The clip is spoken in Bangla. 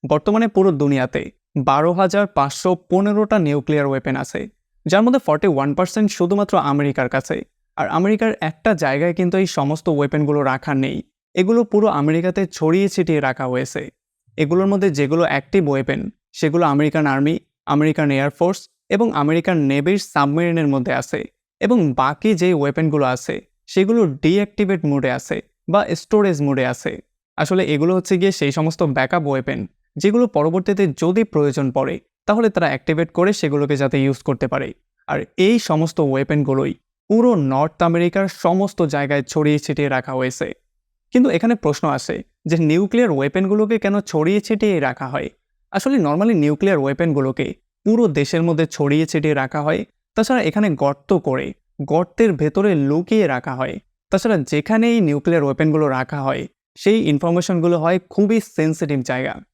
বর্তমানে পুরো দুনিয়াতে 12,515টা নিউক্লিয়ার ওয়েপেন আছে, যার মধ্যে 41% শুধুমাত্র আমেরিকার কাছে। আর আমেরিকার একটা জায়গায় কিন্তু এই সমস্ত ওয়েপেনগুলো রাখা নেই। এগুলো পুরো আমেরিকাতে ছড়িয়ে ছিটিয়ে রাখা হয়েছে। এগুলোর মধ্যে যেগুলো অ্যাক্টিভ ওয়েপেন সেগুলো আমেরিকান আর্মি, আমেরিকান এয়ারফোর্স এবং আমেরিকান নেভির সাবমেরিনের মধ্যে আছে। এবং বাকি যে ওয়েপেনগুলো আছে সেগুলো ডিঅ্যাক্টিভেট মোডে আছে বা স্টোরেজ মোডে আছে। আসলে এগুলো হচ্ছে গিয়ে সেই সমস্ত ব্যাকআপ ওয়েপেন যেগুলো পরবর্তীতে যদি প্রয়োজন পড়ে তাহলে তারা অ্যাক্টিভেট করে সেগুলোকে যাতে ইউজ করতে পারে। আর এই সমস্ত ওয়েপেনগুলোই পুরো নর্থ আমেরিকার সমস্ত জায়গায় ছড়িয়ে ছিটিয়ে রাখা হয়েছে। কিন্তু এখানে প্রশ্ন আসে যে নিউক্লিয়ার ওয়েপেনগুলোকে কেন ছড়িয়ে ছিটিয়ে রাখা হয়? আসলে নর্মালি নিউক্লিয়ার ওয়েপেনগুলোকে পুরো দেশের মধ্যে ছড়িয়ে ছিটিয়ে রাখা হয়। তাছাড়া এখানে গর্ত করে গর্তের ভেতরে লুকিয়ে রাখা হয়। তাছাড়া যেখানে এই নিউক্লিয়ার ওয়েপেনগুলো রাখা হয় সেই ইনফরমেশনগুলো হয় খুবই সেন্সিটিভ জায়গা।